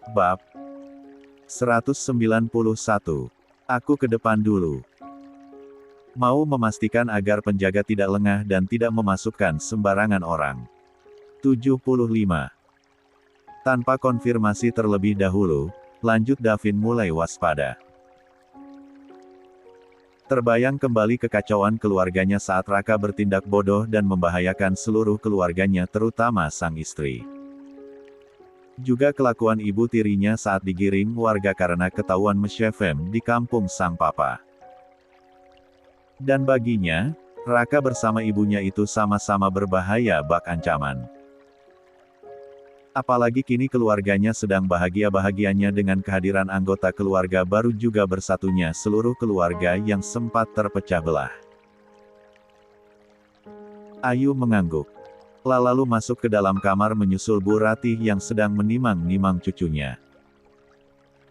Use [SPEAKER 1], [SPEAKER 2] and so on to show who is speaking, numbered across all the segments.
[SPEAKER 1] Bab 191. Aku ke depan dulu. Mau memastikan agar penjaga tidak lengah dan tidak memasukkan sembarangan orang. 75. Tanpa konfirmasi terlebih dahulu, lanjut Davin mulai waspada. Terbayang kembali kekacauan keluarganya saat Raka bertindak bodoh dan membahayakan seluruh keluarganya terutama sang istri. Juga kelakuan ibu tirinya saat digiring warga karena ketahuan mesyefem di kampung sang papa. Dan baginya, Raka bersama ibunya itu sama-sama berbahaya bak ancaman. Apalagi kini keluarganya sedang bahagia-bahagianya dengan kehadiran anggota keluarga baru juga bersatunya seluruh keluarga yang sempat terpecah belah. Ayu mengangguk. Lalu masuk ke dalam kamar menyusul Bu Ratih yang sedang menimang-nimang cucunya.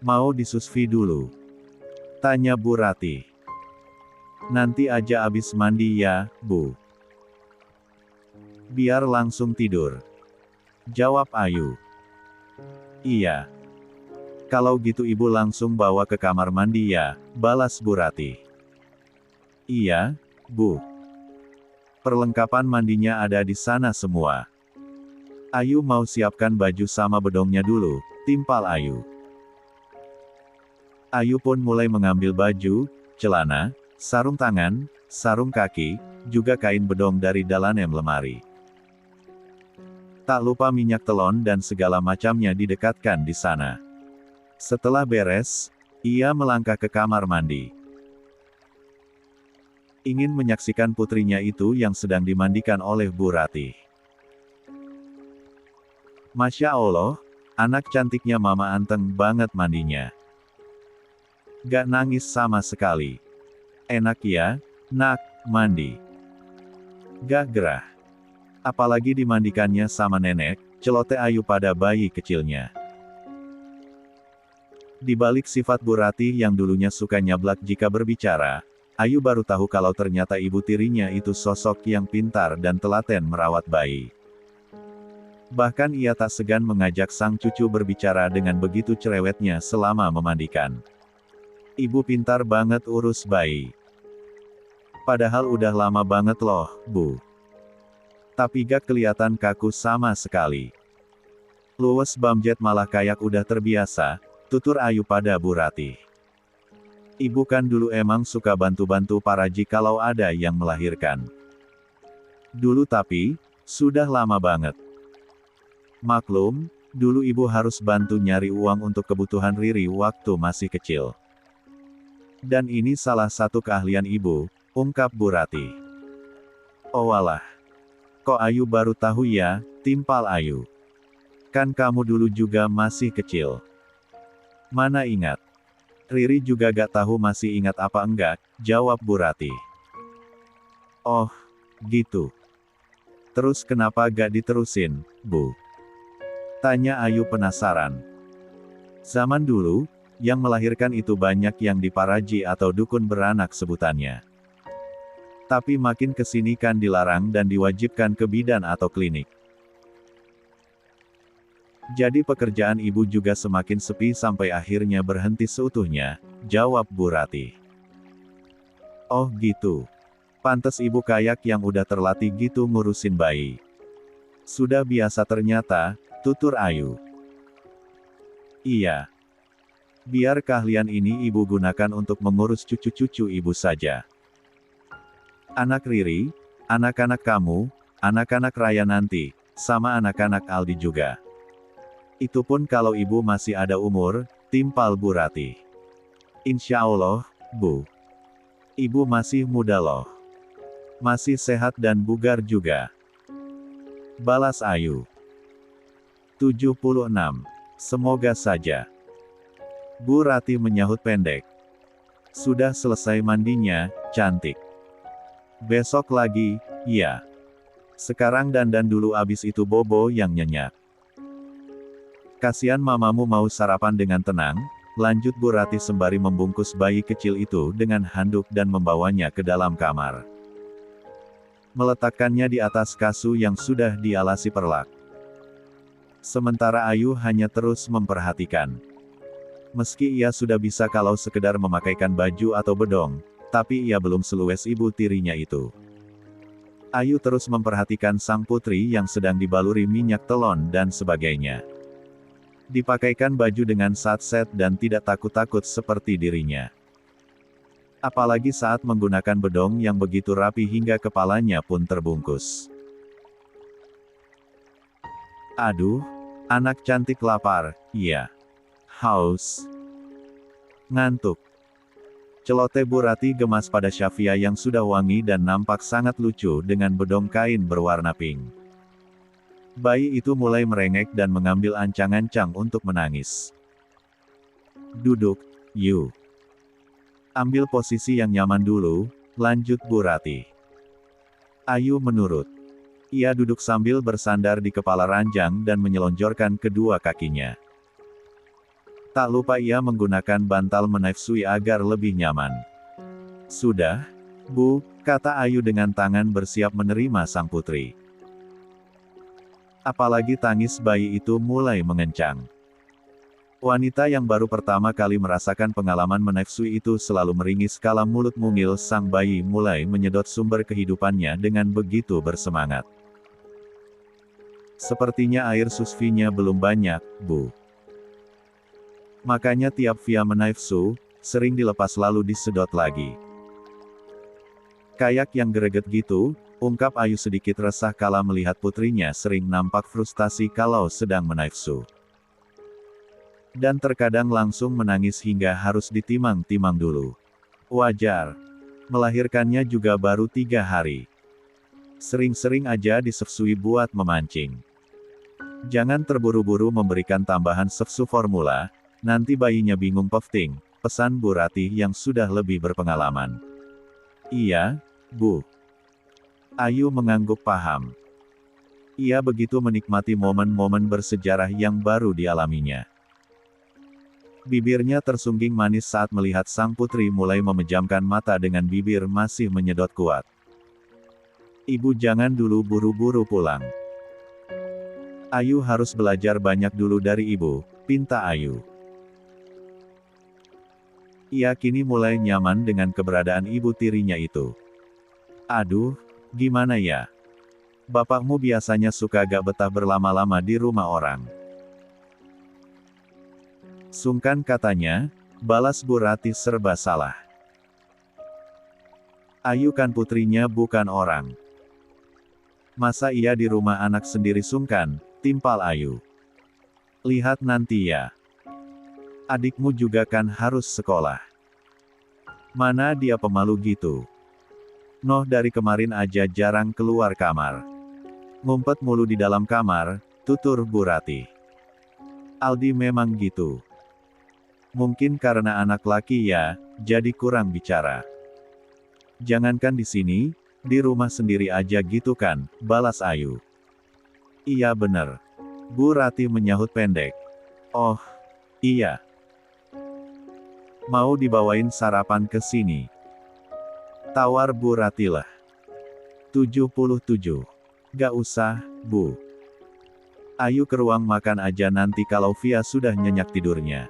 [SPEAKER 1] Mau disusvi dulu? Tanya Bu Ratih. Nanti aja abis mandi ya, Bu. Biar langsung tidur. Jawab Ayu. Iya. Kalau gitu ibu langsung bawa ke kamar mandi ya, balas Bu Ratih. Iya, Bu. Perlengkapan mandinya ada di sana semua. Ayu mau siapkan baju sama bedongnya dulu, timpal Ayu. Ayu pun mulai mengambil baju, celana, sarung tangan, sarung kaki, juga kain bedong dari dalanem lemari. Tak lupa minyak telon dan segala macamnya didekatkan di sana. Setelah beres, ia melangkah ke kamar mandi. Ingin menyaksikan putrinya itu yang sedang dimandikan oleh Bu Ratih. Masya Allah, anak cantiknya mama anteng banget mandinya. Gak nangis sama sekali. Enak ya, nak, mandi. Gak gerah. Apalagi dimandikannya sama nenek, celoteh Ayu pada bayi kecilnya. Di balik sifat Bu Ratih yang dulunya suka nyablak jika berbicara, Ayu baru tahu kalau ternyata ibu tirinya itu sosok yang pintar dan telaten merawat bayi. Bahkan ia tak segan mengajak sang cucu berbicara dengan begitu cerewetnya selama memandikan. Ibu pintar banget urus bayi. Padahal udah lama banget loh, Bu. Tapi gak kelihatan kaku sama sekali. Luwes bamjet malah kayak udah terbiasa, tutur Ayu pada Bu Ratih. Ibu kan dulu emang suka bantu-bantu Paraji kalau ada yang melahirkan. Dulu tapi, sudah lama banget. Maklum, dulu ibu harus bantu nyari uang untuk kebutuhan Riri waktu masih kecil. Dan ini salah satu keahlian ibu, ungkap Bu Ratih. Oh walah. Kok Ayu baru tahu ya, timpal Ayu. Kan kamu dulu juga masih kecil. Mana ingat. Riri juga gak tahu masih ingat apa enggak, jawab Bu Ratih. Oh, gitu. Terus kenapa gak diterusin, Bu? Tanya Ayu penasaran. Zaman dulu, yang melahirkan itu banyak yang di Paraji atau dukun beranak sebutannya. Tapi makin kesini kan dilarang dan diwajibkan ke bidan atau klinik. Jadi pekerjaan ibu juga semakin sepi sampai akhirnya berhenti seutuhnya, jawab Bu Ratih. Oh gitu. Pantes ibu kayak yang udah terlatih gitu ngurusin bayi. Sudah biasa ternyata, tutur Ayu. Iya. Biar keahlian ini ibu gunakan untuk mengurus cucu-cucu ibu saja. Anak Riri, anak-anak kamu, anak-anak Raya nanti, sama anak-anak Aldi juga. Itu pun kalau ibu masih ada umur, timpal Bu Ratih. Insya Allah, Bu. Ibu masih muda loh. Masih sehat dan bugar juga. Balas Ayu. 76. Semoga saja. Bu Ratih menyahut pendek. Sudah selesai mandinya, cantik. Besok lagi, ya. Sekarang dandan dulu abis itu bobo yang nyenyak. Kasian mamamu mau sarapan dengan tenang, lanjut Bu Ratih sembari membungkus bayi kecil itu dengan handuk dan membawanya ke dalam kamar. Meletakkannya di atas kasur yang sudah dialasi perlak. Sementara Ayu hanya terus memperhatikan. Meski ia sudah bisa kalau sekedar memakaikan baju atau bedong, tapi ia belum seluwes ibu tirinya itu. Ayu terus memperhatikan sang putri yang sedang dibaluri minyak telon dan sebagainya. Dipakaikan baju dengan satset dan tidak takut-takut seperti dirinya. Apalagi saat menggunakan bedong yang begitu rapi hingga kepalanya pun terbungkus. Aduh, anak cantik lapar, iya. Haus. Ngantuk. Celoteh Bu Rati gemas pada Syafia yang sudah wangi dan nampak sangat lucu dengan bedong kain berwarna pink. Bayi itu mulai merengek dan mengambil ancang-ancang untuk menangis. Duduk, Yu. Ambil posisi yang nyaman dulu, lanjut Bu Rati. Ayu menurut. Ia duduk sambil bersandar di kepala ranjang dan menyelonjorkan kedua kakinya. Tak lupa ia menggunakan bantal menaifsui agar lebih nyaman. Sudah, Bu, kata Ayu dengan tangan bersiap menerima sang putri. Apalagi tangis bayi itu mulai mengencang. Wanita yang baru pertama kali merasakan pengalaman menaifsui itu selalu meringis kala mulut mungil sang bayi mulai menyedot sumber kehidupannya dengan begitu bersemangat. Sepertinya air susvinya belum banyak, Bu. Makanya tiap via menaifsu, sering dilepas lalu disedot lagi. Kayak yang greget gitu, ungkap Ayu sedikit resah kala melihat putrinya sering nampak frustasi kalau sedang menaifsu. Dan terkadang langsung menangis hingga harus ditimang-timang dulu. Wajar. Melahirkannya juga baru 3 hari. Sering-sering aja disefsui buat memancing. Jangan terburu-buru memberikan tambahan sefsu formula, nanti bayinya bingung pofting, pesan Bu Rati yang sudah lebih berpengalaman. Iya, Bu. Ayu mengangguk paham. Ia begitu menikmati momen-momen bersejarah yang baru dialaminya. Bibirnya tersungging manis saat melihat sang putri mulai memejamkan mata dengan bibir masih menyedot kuat. Ibu jangan dulu buru-buru pulang. Ayu harus belajar banyak dulu dari ibu, pinta Ayu. Ia kini mulai nyaman dengan keberadaan ibu tirinya itu. Aduh, gimana ya? Bapakmu biasanya suka gak betah berlama-lama di rumah orang. Sungkan katanya, balas Bu Rati serba salah. Ayu kan putrinya bukan orang. Masa ia di rumah anak sendiri sungkan, timpal Ayu. Lihat nanti ya. Adikmu juga kan harus sekolah. Mana dia pemalu gitu. Noh dari kemarin aja jarang keluar kamar. Ngumpet mulu di dalam kamar, tutur Bu Rati. Aldi memang gitu. Mungkin karena anak laki ya, jadi kurang bicara. Jangankan di sini, di rumah sendiri aja gitu kan, balas Ayu. Iya bener. Bu Rati menyahut pendek. Oh, iya. Mau dibawain sarapan ke sini? Tawar Bu Rati lah. 77. Gak usah, Bu. Ayu ke ruang makan aja nanti kalau Via sudah nyenyak tidurnya.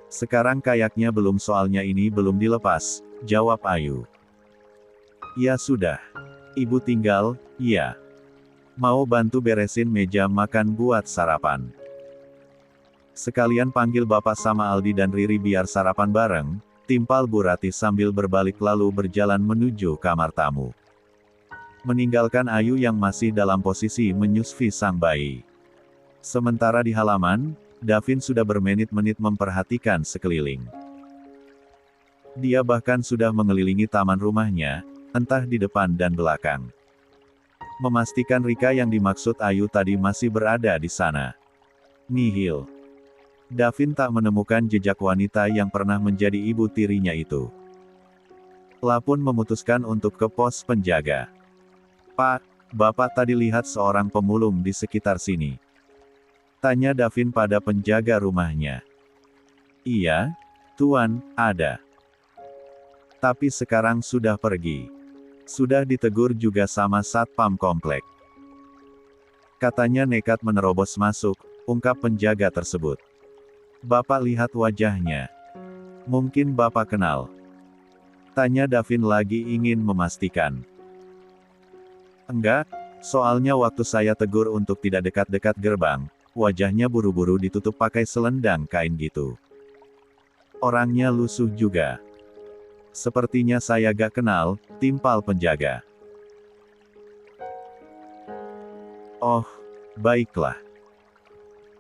[SPEAKER 1] Sekarang kayaknya belum soalnya ini belum dilepas, jawab Ayu. Ya sudah. Ibu tinggal, ya. Mau bantu beresin meja makan buat sarapan. Sekalian panggil Bapak sama Aldi dan Riri biar sarapan bareng, timpal Bu Rati sambil berbalik lalu berjalan menuju kamar tamu. Meninggalkan Ayu yang masih dalam posisi menyusui sang bayi. Sementara di halaman, Davin sudah bermenit-menit memperhatikan sekeliling. Dia bahkan sudah mengelilingi taman rumahnya, entah di depan dan belakang. Memastikan Rika yang dimaksud Ayu tadi masih berada di sana. Nihil. Davin tak menemukan jejak wanita yang pernah menjadi ibu tirinya itu. La pun memutuskan untuk ke pos penjaga. Pak, Bapak tadi lihat seorang pemulung di sekitar sini. Tanya Davin pada penjaga rumahnya. Iya, Tuan, ada. Tapi sekarang sudah pergi. Sudah ditegur juga sama satpam komplek. Katanya nekat menerobos masuk, ungkap penjaga tersebut. Bapak lihat wajahnya. Mungkin Bapak kenal. Tanya Davin lagi ingin memastikan. Enggak, soalnya waktu saya tegur untuk tidak dekat-dekat gerbang, wajahnya buru-buru ditutup pakai selendang kain gitu. Orangnya lusuh juga. Sepertinya saya gak kenal, timpal penjaga. Oh, baiklah.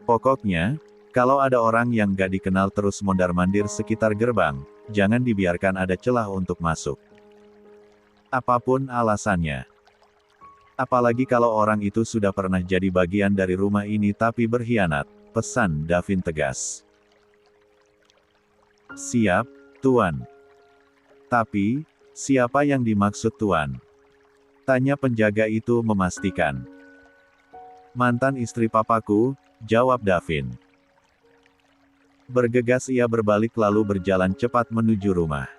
[SPEAKER 1] Pokoknya, kalau ada orang yang gak dikenal terus mondar-mandir sekitar gerbang, jangan dibiarkan ada celah untuk masuk. Apapun alasannya. Apalagi kalau orang itu sudah pernah jadi bagian dari rumah ini tapi berkhianat, pesan Davin tegas. Siap, Tuan. Tapi, siapa yang dimaksud Tuan? Tanya penjaga itu memastikan. Mantan istri papaku, jawab Davin. Bergegas ia berbalik lalu berjalan cepat menuju rumah.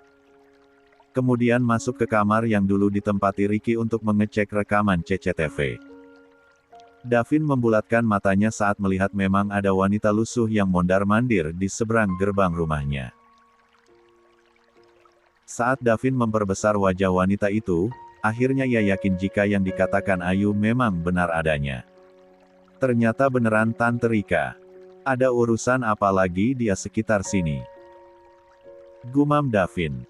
[SPEAKER 1] Kemudian masuk ke kamar yang dulu ditempati Ricky untuk mengecek rekaman CCTV. Davin membulatkan matanya saat melihat memang ada wanita lusuh yang mondar-mandir di seberang gerbang rumahnya. Saat Davin memperbesar wajah wanita itu, akhirnya ia yakin jika yang dikatakan Ayu memang benar adanya. Ternyata beneran Tante Rika. Ada urusan apa lagi dia sekitar sini? Gumam Davin.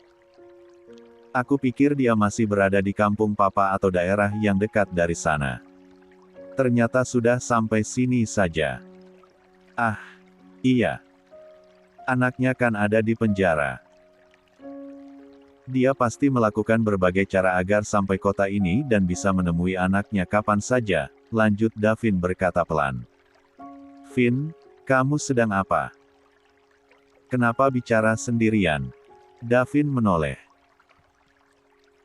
[SPEAKER 1] Aku pikir dia masih berada di kampung papa atau daerah yang dekat dari sana. Ternyata sudah sampai sini saja. Ah, iya. Anaknya kan ada di penjara. Dia pasti melakukan berbagai cara agar sampai kota ini dan bisa menemui anaknya kapan saja, lanjut Davin berkata pelan. Vin, kamu sedang apa? Kenapa bicara sendirian? Davin menoleh.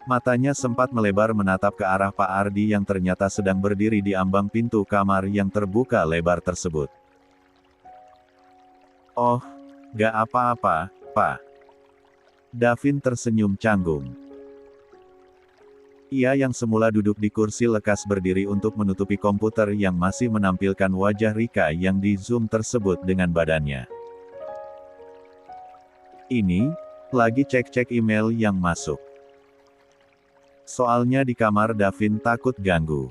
[SPEAKER 1] Matanya sempat melebar menatap ke arah Pak Ardi yang ternyata sedang berdiri di ambang pintu kamar yang terbuka lebar tersebut. Oh, gak apa-apa, Pak. Davin tersenyum canggung. Ia yang semula duduk di kursi lekas berdiri untuk menutupi komputer yang masih menampilkan wajah Rika yang di zoom tersebut dengan badannya. Ini, lagi cek-cek email yang masuk. Soalnya di kamar Davin takut ganggu.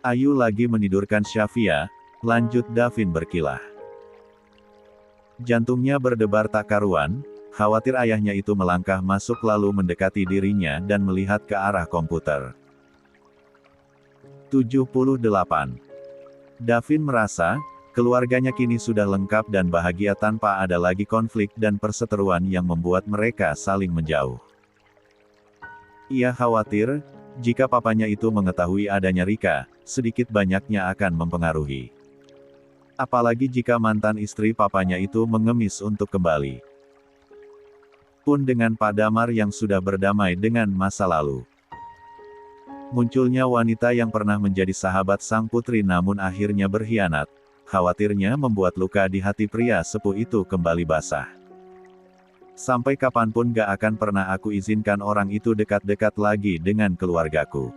[SPEAKER 1] Ayu lagi menidurkan Syafia, lanjut Davin berkilah. Jantungnya berdebar tak karuan, khawatir ayahnya itu melangkah masuk lalu mendekati dirinya dan melihat ke arah komputer. 78. Davin merasa, keluarganya kini sudah lengkap dan bahagia tanpa ada lagi konflik dan perseteruan yang membuat mereka saling menjauh. Ia khawatir, jika papanya itu mengetahui adanya Rika, sedikit banyaknya akan mempengaruhi. Apalagi jika mantan istri papanya itu mengemis untuk kembali. Pun dengan Pak Damar yang sudah berdamai dengan masa lalu. Munculnya wanita yang pernah menjadi sahabat sang putri namun akhirnya berkhianat, khawatirnya membuat luka di hati pria sepuh itu kembali basah. Sampai kapanpun gak akan pernah aku izinkan orang itu dekat-dekat lagi dengan keluargaku.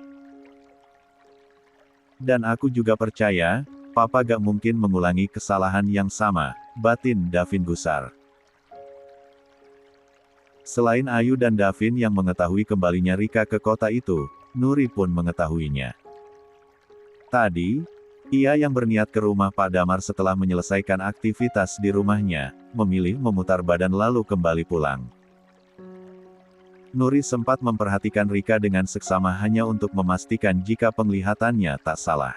[SPEAKER 1] Dan aku juga percaya, Papa gak mungkin mengulangi kesalahan yang sama, batin Davin gusar. Selain Ayu dan Davin yang mengetahui kembalinya Rika ke kota itu, Nuri pun mengetahuinya. Tadi, ia yang berniat ke rumah Pak Damar setelah menyelesaikan aktivitas di rumahnya, memilih memutar badan lalu kembali pulang. Nuri sempat memperhatikan Rika dengan seksama hanya untuk memastikan jika penglihatannya tak salah.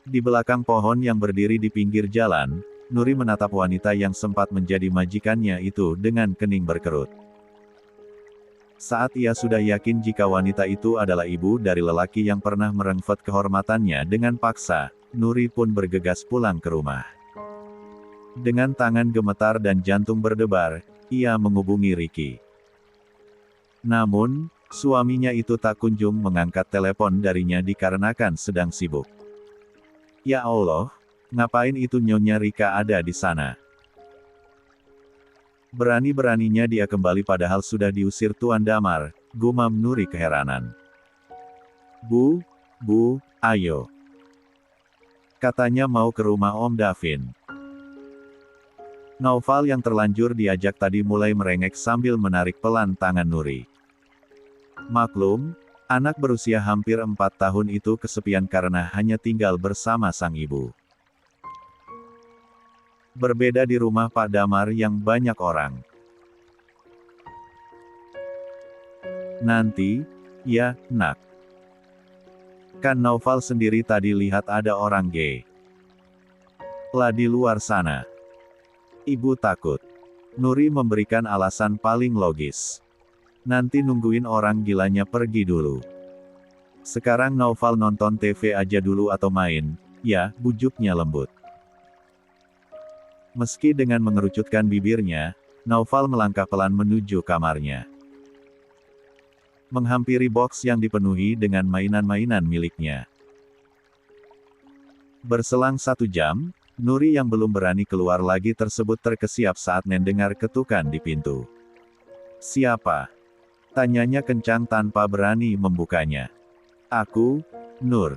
[SPEAKER 1] Di belakang pohon yang berdiri di pinggir jalan, Nuri menatap wanita yang sempat menjadi majikannya itu dengan kening berkerut. Saat ia sudah yakin jika wanita itu adalah ibu dari lelaki yang pernah merengket kehormatannya dengan paksa, Nuri pun bergegas pulang ke rumah. Dengan tangan gemetar dan jantung berdebar, ia menghubungi Ricky. Namun, suaminya itu tak kunjung mengangkat telepon darinya dikarenakan sedang sibuk. Ya Allah, ngapain itu Nyonya Rika ada di sana? Berani-beraninya dia kembali padahal sudah diusir Tuan Damar, gumam Nuri keheranan. Bu, ayo. Katanya mau ke rumah Om Davin. Naufal yang terlanjur diajak tadi mulai merengek sambil menarik pelan tangan Nuri. Maklum, anak berusia hampir 4 tahun itu kesepian karena hanya tinggal bersama sang ibu. Berbeda di rumah Pak Damar yang banyak orang. Nanti, ya, nak. Kan Naufal sendiri tadi lihat ada orang gay. Lah di luar sana. Ibu takut. Nuri memberikan alasan paling logis. Nanti nungguin orang gilanya pergi dulu. Sekarang Naufal nonton TV aja dulu atau main, ya, bujuknya lembut. Meski dengan mengerucutkan bibirnya, Naufal melangkah pelan menuju kamarnya. Menghampiri box yang dipenuhi dengan mainan-mainan miliknya. Berselang 1 jam, Nuri yang belum berani keluar lagi tersebut terkesiap saat mendengar ketukan di pintu. Siapa? Tanyanya kencang tanpa berani membukanya. Aku, Nur.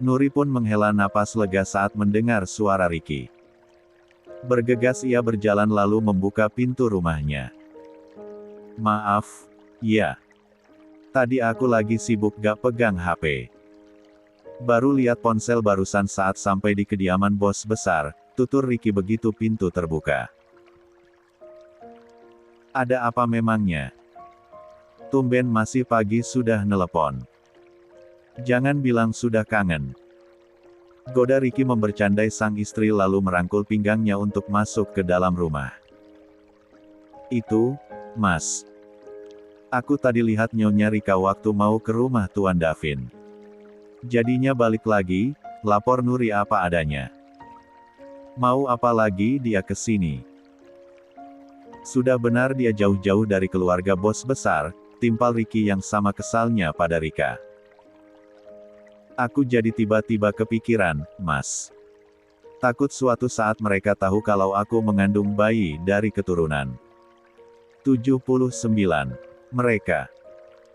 [SPEAKER 1] Nuri pun menghela napas lega saat mendengar suara Ricky. Bergegas ia berjalan lalu membuka pintu rumahnya. Maaf, ya. Tadi aku lagi sibuk gak pegang HP. Baru lihat ponsel barusan saat sampai di kediaman bos besar, tutur Ricky begitu pintu terbuka. Ada apa memangnya? Tumben masih pagi sudah nelepon. Jangan bilang sudah kangen. Goda Ricky membercandai sang istri lalu merangkul pinggangnya untuk masuk ke dalam rumah. Itu, Mas. Aku tadi lihat Nyonya Rika waktu mau ke rumah Tuan Davin. Jadinya balik lagi, lapor Nuri apa adanya. Mau apa lagi dia ke sini? Sudah benar dia jauh-jauh dari keluarga bos besar, timpal Ricky yang sama kesalnya pada Rika. Aku jadi tiba-tiba kepikiran, Mas. Takut suatu saat mereka tahu kalau aku mengandung bayi dari keturunan 79. Mereka.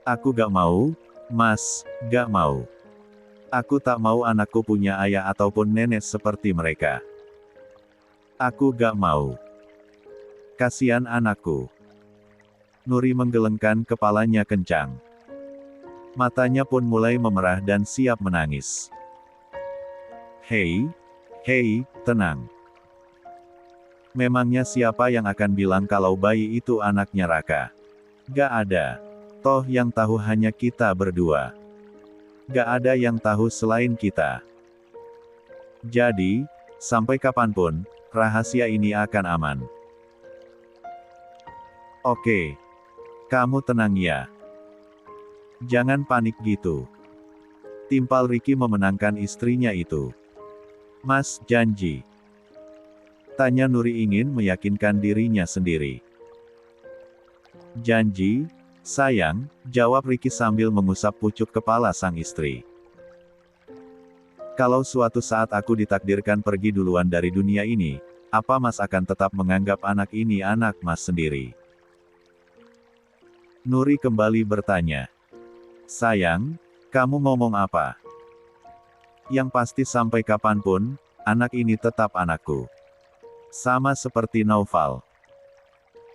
[SPEAKER 1] Aku gak mau, Mas, gak mau. Aku tak mau anakku punya ayah ataupun nenek seperti mereka. Aku gak mau. Kasihan anakku. Nuri menggelengkan kepalanya kencang. Matanya pun mulai memerah dan siap menangis. Hei, tenang. Memangnya siapa yang akan bilang kalau bayi itu anaknya Raka? Gak ada. Toh yang tahu hanya kita berdua. Gak ada yang tahu selain kita. Jadi, sampai kapanpun, rahasia ini akan aman. Oke. Kamu tenang ya. Jangan panik gitu. Timpal Ricky memenangkan istrinya itu. Mas, janji. Tanya Nuri ingin meyakinkan dirinya sendiri. Janji, sayang, jawab Ricky sambil mengusap pucuk kepala sang istri. Kalau suatu saat aku ditakdirkan pergi duluan dari dunia ini, apa Mas akan tetap menganggap anak ini anak Mas sendiri? Nuri kembali bertanya. Sayang, kamu ngomong apa? Yang pasti sampai kapanpun, anak ini tetap anakku. Sama seperti Naufal.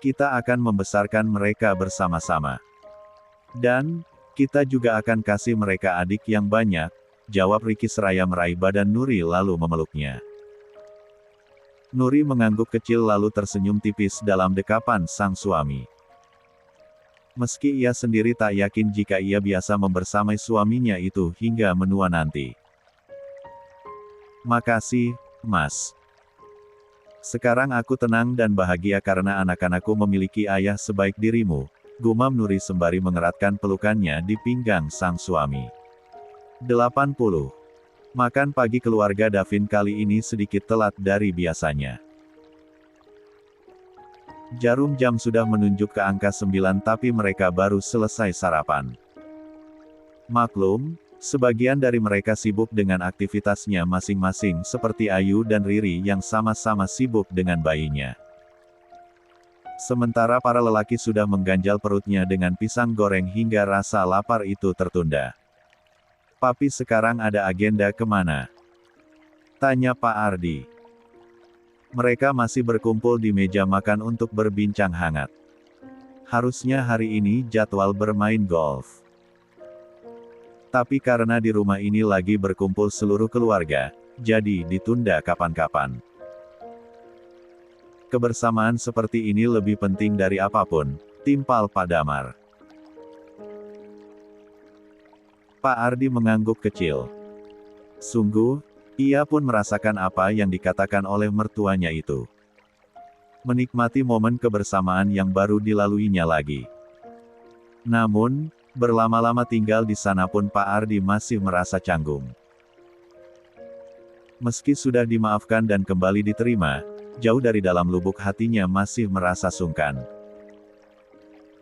[SPEAKER 1] Kita akan membesarkan mereka bersama-sama. Dan, kita juga akan kasih mereka adik yang banyak, jawab Ricky seraya meraih badan Nuri lalu memeluknya. Nuri mengangguk kecil lalu tersenyum tipis dalam dekapan sang suami. Meski ia sendiri tak yakin jika ia biasa membersamai suaminya itu hingga menua nanti. Makasih, Mas. Sekarang aku tenang dan bahagia karena anak-anakku memiliki ayah sebaik dirimu, gumam Nuri sembari mengeratkan pelukannya di pinggang sang suami. 80. Makan pagi keluarga Davin kali ini sedikit telat dari biasanya. Jarum jam sudah menunjuk ke angka 9 tapi mereka baru selesai sarapan. Maklum, sebagian dari mereka sibuk dengan aktivitasnya masing-masing seperti Ayu dan Riri yang sama-sama sibuk dengan bayinya. Sementara para lelaki sudah mengganjal perutnya dengan pisang goreng hingga rasa lapar itu tertunda. Papi sekarang ada agenda kemana? Tanya Pak Ardi. Mereka masih berkumpul di meja makan untuk berbincang hangat. Harusnya hari ini jadwal bermain golf. Tapi karena di rumah ini lagi berkumpul seluruh keluarga, jadi ditunda kapan-kapan. Kebersamaan seperti ini lebih penting dari apapun, timpal Pak Damar. Pak Ardi mengangguk kecil. Sungguh, ia pun merasakan apa yang dikatakan oleh mertuanya itu. Menikmati momen kebersamaan yang baru dilaluinya lagi. Namun, berlama-lama tinggal di sana pun Pak Ardi masih merasa canggung. Meski sudah dimaafkan dan kembali diterima, jauh dari dalam lubuk hatinya masih merasa sungkan.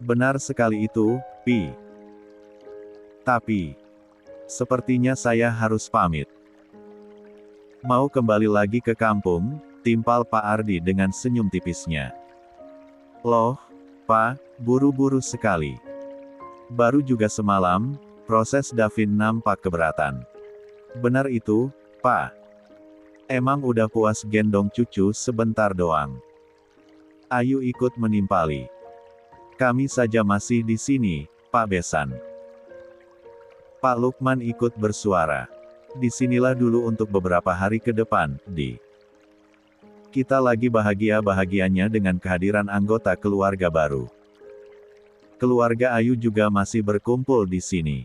[SPEAKER 1] Benar sekali itu, Pi. Tapi, sepertinya saya harus pamit. Mau kembali lagi ke kampung, timpal Pak Ardi dengan senyum tipisnya. Loh, Pak, buru-buru sekali. Baru juga semalam, proses Davin nampak keberatan. Benar itu, Pak. Emang udah puas gendong cucu sebentar doang. Ayu ikut menimpali. Kami saja masih di sini, Pak Besan. Pak Lukman ikut bersuara. Disinilah dulu untuk beberapa hari ke depan, Di. Kita lagi bahagia-bahagianya dengan kehadiran anggota keluarga baru. Keluarga Ayu juga masih berkumpul di sini.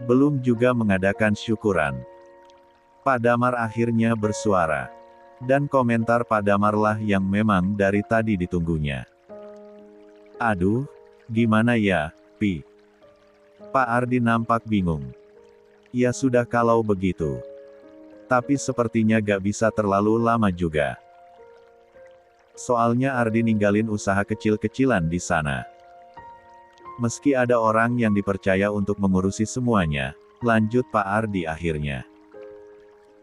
[SPEAKER 1] Belum juga mengadakan syukuran. Pak Damar akhirnya bersuara. Dan komentar Pak Damarlah yang memang dari tadi ditunggunya. Aduh, gimana ya, Pi? Pak Ardi nampak bingung. Ya sudah kalau begitu. Tapi sepertinya gak bisa terlalu lama juga. Soalnya Ardi ninggalin usaha kecil-kecilan di sana. Meski ada orang yang dipercaya untuk mengurusi semuanya, lanjut Pak Ardi akhirnya.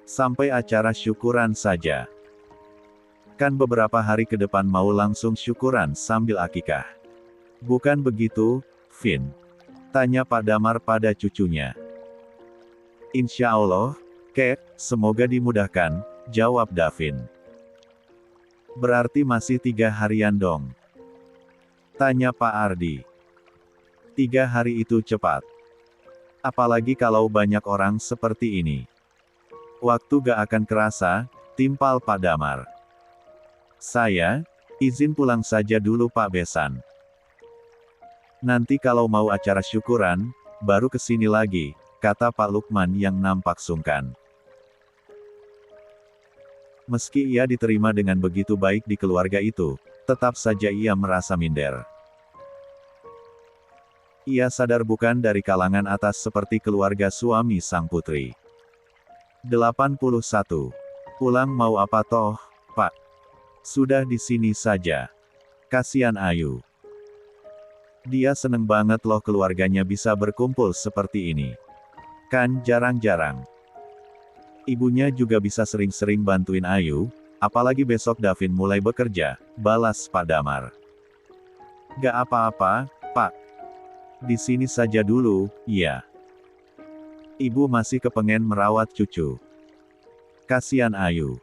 [SPEAKER 1] Sampai acara syukuran saja. Kan beberapa hari ke depan mau langsung syukuran sambil akikah. Bukan begitu, Vin? Tanya Pak Damar pada cucunya. Insya Allah, Kek, semoga dimudahkan, jawab Davin. Berarti masih 3 harian dong? Tanya Pak Ardi. 3 hari itu cepat. Apalagi kalau banyak orang seperti ini. Waktu gak akan kerasa, timpal Pak Damar. Saya, izin pulang saja dulu Pak Besan. Nanti kalau mau acara syukuran, baru kesini lagi, kata Pak Lukman yang nampak sungkan. Meski ia diterima dengan begitu baik di keluarga itu, tetap saja ia merasa minder. Ia sadar bukan dari kalangan atas seperti keluarga suami sang putri. 81. Pulang mau apa toh, Pak? Sudah di sini saja. Kasihan Ayu. Dia seneng banget loh keluarganya bisa berkumpul seperti ini. Kan jarang-jarang. Ibunya juga bisa sering-sering bantuin Ayu, apalagi besok Davin mulai bekerja, balas Pak Damar. Gak apa-apa, Pak. Di sini saja dulu, ya. Ibu masih kepengen merawat cucu. Kasihan Ayu.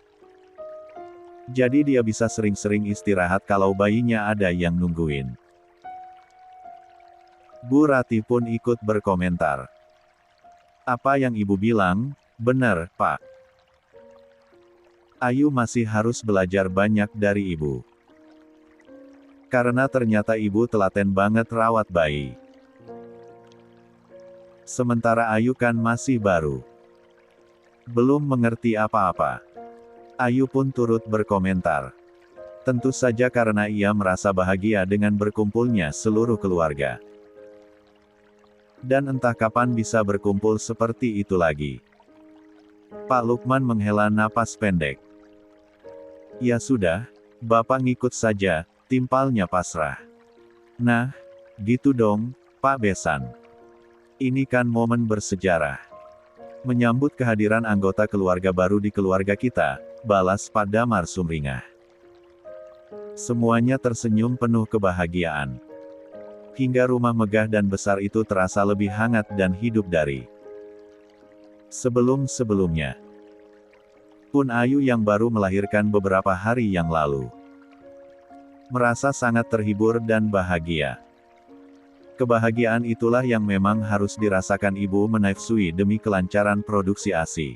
[SPEAKER 1] Jadi dia bisa sering-sering istirahat kalau bayinya ada yang nungguin. Bu Rati pun ikut berkomentar. Apa yang ibu bilang, benar, Pak. Ayu masih harus belajar banyak dari ibu. Karena ternyata ibu telaten banget rawat bayi. Sementara Ayu kan masih baru. Belum mengerti apa-apa. Ayu pun turut berkomentar. Tentu saja karena ia merasa bahagia dengan berkumpulnya seluruh keluarga. Dan entah kapan bisa berkumpul seperti itu lagi. Pak Lukman menghela napas pendek. Ya sudah, Bapak ngikut saja, timpalnya pasrah. Nah, gitu dong, Pak Besan. Ini kan momen bersejarah. Menyambut kehadiran anggota keluarga baru di keluarga kita, balas Pak Damar sumringah. Semuanya tersenyum penuh kebahagiaan. Hingga rumah megah dan besar itu terasa lebih hangat dan hidup dari sebelum-sebelumnya. Pun Ayu yang baru melahirkan beberapa hari yang lalu. Merasa sangat terhibur dan bahagia. Kebahagiaan itulah yang memang harus dirasakan ibu menaifsui demi kelancaran produksi ASI.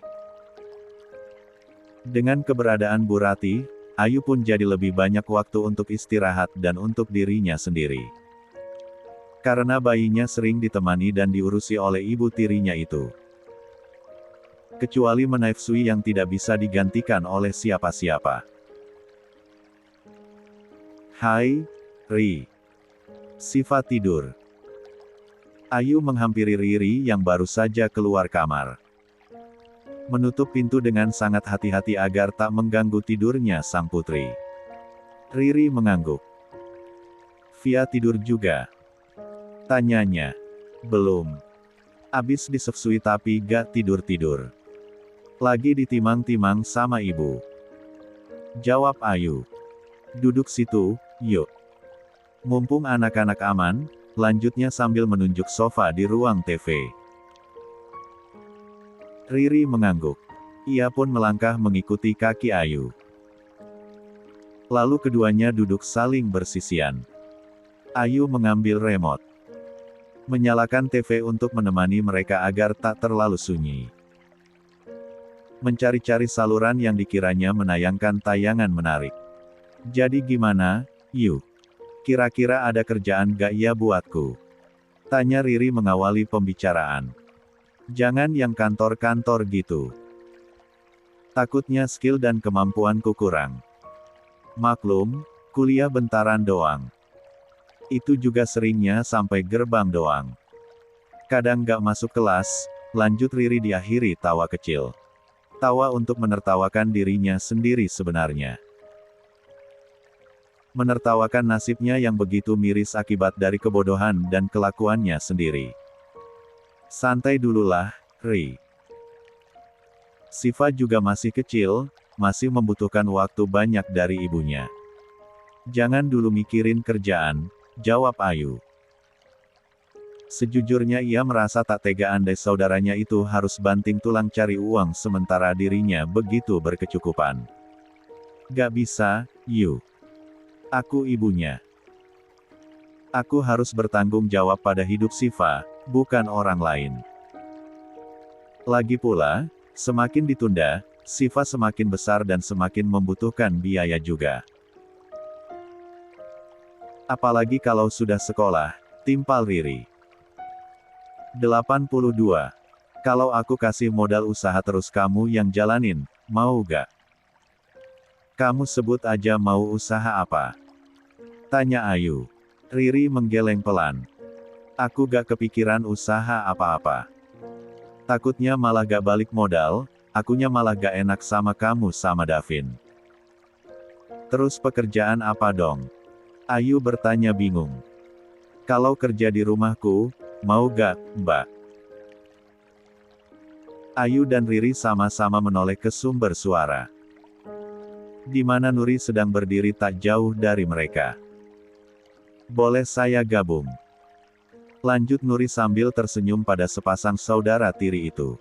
[SPEAKER 1] Dengan keberadaan Bu Rati, Ayu pun jadi lebih banyak waktu untuk istirahat dan untuk dirinya sendiri. Karena bayinya sering ditemani dan diurusi oleh ibu tirinya itu. Kecuali menaifsui yang tidak bisa digantikan oleh siapa-siapa. Hai, Ri. Siva tidur. Ayu menghampiri Riri yang baru saja keluar kamar. Menutup pintu dengan sangat hati-hati agar tak mengganggu tidurnya sang putri. Riri mengangguk. Via tidur juga? Tanyanya. Belum. Abis disefsui tapi gak tidur-tidur. Lagi ditimang-timang sama ibu. Jawab Ayu. Duduk situ, yuk. Mumpung anak-anak aman, lanjutnya sambil menunjuk sofa di ruang TV. Riri mengangguk. Ia pun melangkah mengikuti kaki Ayu. Lalu keduanya duduk saling bersisian. Ayu mengambil remote. Menyalakan TV untuk menemani mereka agar tak terlalu sunyi. Mencari-cari saluran yang dikiranya menayangkan tayangan menarik. Jadi gimana, Yu? Kira-kira ada kerjaan gak ya buatku? Tanya Riri mengawali pembicaraan. Jangan yang kantor-kantor gitu. Takutnya skill dan kemampuanku kurang. Maklum, kuliah bentaran doang. Itu juga seringnya sampai gerbang doang. Kadang gak masuk kelas, lanjut Riri diakhiri tawa kecil. Tawa untuk menertawakan dirinya sendiri sebenarnya. Menertawakan nasibnya yang begitu miris akibat dari kebodohan dan kelakuannya sendiri. Santai dululah, Ri. Siva juga masih kecil, masih membutuhkan waktu banyak dari ibunya. Jangan dulu mikirin kerjaan, jawab Ayu. Sejujurnya ia merasa tak tega andai saudaranya itu harus banting tulang cari uang sementara dirinya begitu berkecukupan. Gak bisa, Yu. Aku ibunya. Aku harus bertanggung jawab pada hidup Siva, bukan orang lain. Lagi pula, semakin ditunda, Siva semakin besar dan semakin membutuhkan biaya juga. Apalagi kalau sudah sekolah, timpal Riri. 82. Kalau aku kasih modal usaha terus kamu yang jalanin, mau gak? Kamu sebut aja mau usaha apa? Tanya Ayu. Riri menggeleng pelan. Aku gak kepikiran usaha apa-apa. Takutnya malah gak balik modal, akunya malah gak enak sama kamu sama Davin. Terus pekerjaan apa dong? Ayu bertanya bingung. Kalau kerja di rumahku, mau gak, Mbak? Ayu dan Riri sama-sama menoleh ke sumber suara. Di mana Nuri sedang berdiri tak jauh dari mereka. Boleh saya gabung? Lanjut Nuri sambil tersenyum pada sepasang saudara tiri itu.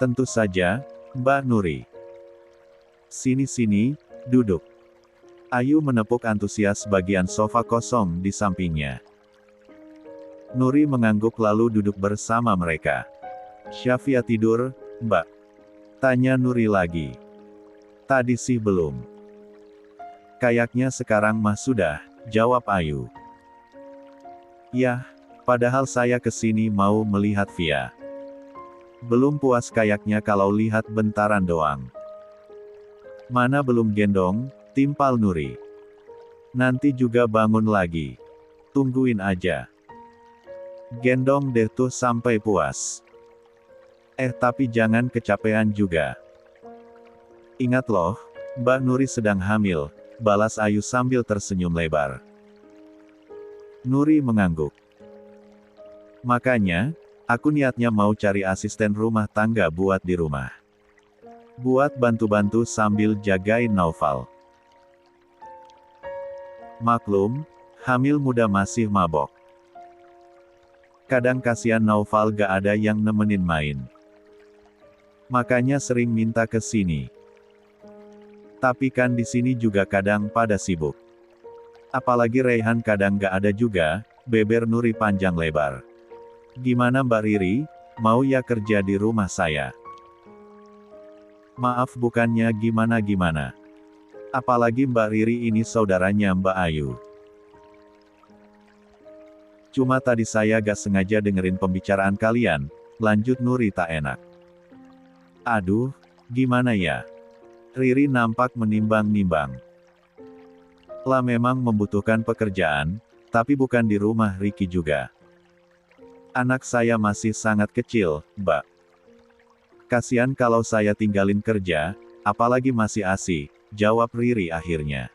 [SPEAKER 1] Tentu saja, Mbak Nuri. Sini-sini, duduk. Ayu menepuk antusias bagian sofa kosong di sampingnya. Nuri mengangguk lalu duduk bersama mereka. Syafia tidur, Mbak? Tanya Nuri lagi. Tadi sih belum. Kayaknya sekarang mah sudah, jawab Ayu. Yah, padahal saya kesini mau melihat Via. Belum puas kayaknya kalau lihat bentaran doang. Mana belum gendong, timpal Nuri. Nanti juga bangun lagi. Tungguin aja. Gendong deh tuh sampai puas. Tapi jangan kecapean juga. Ingat loh, Mbak Nuri sedang hamil, balas Ayu sambil tersenyum lebar. Nuri mengangguk. Makanya, aku niatnya mau cari asisten rumah tangga buat di rumah. Buat bantu-bantu sambil jagain Naufal. Maklum, hamil muda masih mabok. Kadang kasihan Naufal gak ada yang nemenin main. Makanya sering minta ke sini. Tapi kan di sini juga kadang pada sibuk. Apalagi Raihan kadang gak ada juga, beber Nuri panjang lebar. Gimana Mbak Riri, mau ya kerja di rumah saya? Maaf bukannya gimana-gimana. Apalagi Mbak Riri ini saudaranya Mbak Ayu. Cuma tadi saya gak sengaja dengerin pembicaraan kalian, lanjut Nuri tak enak. Aduh, gimana ya? Riri nampak menimbang-nimbang. Lah memang membutuhkan pekerjaan, tapi bukan di rumah Riki juga. Anak saya masih sangat kecil, Mbak. Kasian kalau saya tinggalin kerja, apalagi masih ASI, jawab Riri akhirnya.